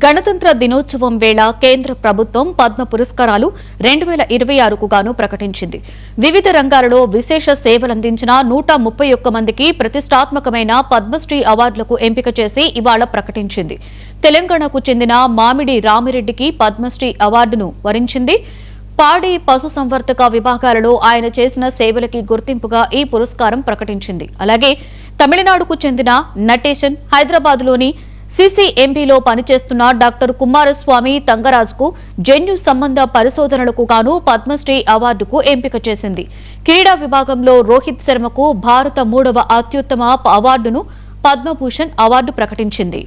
గణతంత్ర దినోత్సవం వేళ కేంద్ర ప్రభుత్వం పద్మ పురస్కారాలు 2026కు గాను ప్రకటించింది. వివిధ రంగాలలో విశేష సేవలందించిన 131 మందికి ప్రతిష్టాత్మకమైన పద్మశ్రీ అవార్డులకు ఎంపిక చేసి ఇవాళ ప్రకటించింది. తెలంగాణకు చెందిన మామిడి రామిరెడ్డికి పద్మశ్రీ అవార్డును వరించింది. పాడి పశుసంవర్ధక విభాగాలలో ఆయన చేసిన సేవలకి గుర్తింపుగా ఈ పురస్కారం ప్రకటించింది. అలాగే తమిళనాడుకు చెందిన నటేశన్, హైదరాబాద్లోని సిసిఎంబిలో పనిచేస్తున్న డాక్టర్ కుమారస్వామి తంగరాజుకు జన్యు సంబంధ పరిశోధనలకు గాను పద్మశ్రీ అవార్డుకు ఎంపిక చేసింది. క్రీడా విభాగంలో రోహిత్ శర్మకు భారత 3వ అత్యుత్తమ అవార్డును పద్మభూషణ్ అవార్డు ప్రకటించింది.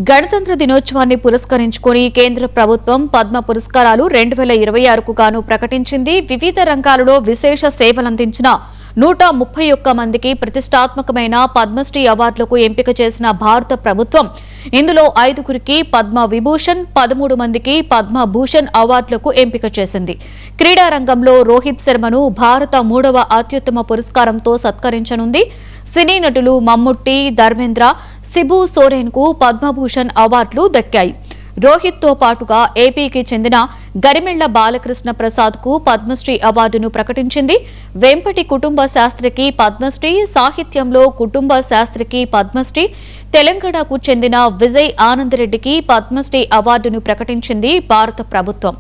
గణతంత్ర దినోత్సవాన్ని పురస్కరించుకుని కేంద్ర ప్రభుత్వం పద్మ పురస్కారాలు 2026కు గాను ప్రకటించింది. వివిధ రంగాలలో విశేష సేవలందించిన 131 మందికి ప్రతిష్టాత్మకమైన పద్మశ్రీ అవార్డులకు ఎంపిక చేసిన భారత ప్రభుత్వం ఇందులో 5గురికి పద్మ విభూషణ్, 13 మందికి పద్మభూషణ్ అవార్డులకు ఎంపిక చేసింది. క్రీడా రంగంలో రోహిత్ శర్మను భారత 3వ అత్యుత్తమ పురస్కారంతో సత్కరించనుంది. సినీ నటులు మమ్ముట్టి, ధర్మేంద్ర, సిబు సోరెన్ కు పద్మభూషణ్ అవార్డులు దక్కాయి. రోహిత్ తో పాటుగా ఏపీకి చెందిన గరిమెళ్ల బాలకృష్ణ ప్రసాద్ కు పద్మశ్రీ అవార్డును ప్రకటించింది. వెంపటి కుటుంబ శాస్త్రికి పద్మశ్రీ, సాహిత్యంలో కుటుంబ శాస్త్రికి పద్మశ్రీ, తెలంగాణకు చెందిన విజయ్ ఆనందరెడ్డికి పద్మశ్రీ అవార్డును ప్రకటించింది భారత ప్రభుత్వం.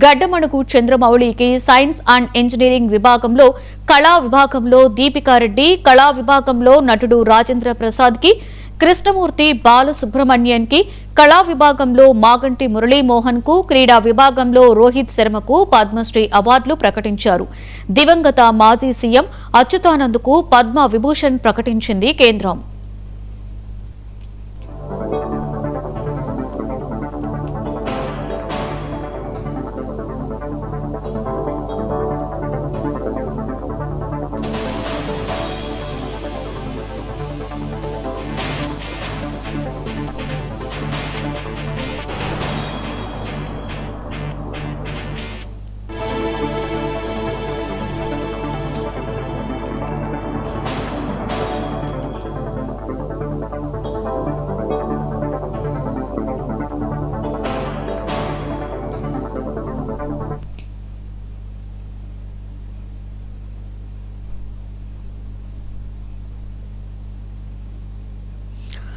గడ్డమణుగు చంద్రమౌళికి సైన్స్ అండ్ ఇంజనీరింగ్ విభాగంలో, కళా విభాగంలో దీపికారెడ్డి, కళా విభాగంలో నటుడు రాజేంద్ర ప్రసాద్ కి, కృష్ణమూర్తి బాలసుబ్రహ్మణ్యన్ కి, కళా విభాగంలో మాగంటి మురళీమోహన్ కు, క్రీడా విభాగంలో రోహిత్ శర్మకు పద్మశ్రీ అవార్డులు ప్రకటించారు. దివంగత మాజీ సీఎం అచ్యుతానంద్ కు పద్మ విభూషణ్ ప్రకటించింది కేంద్రం.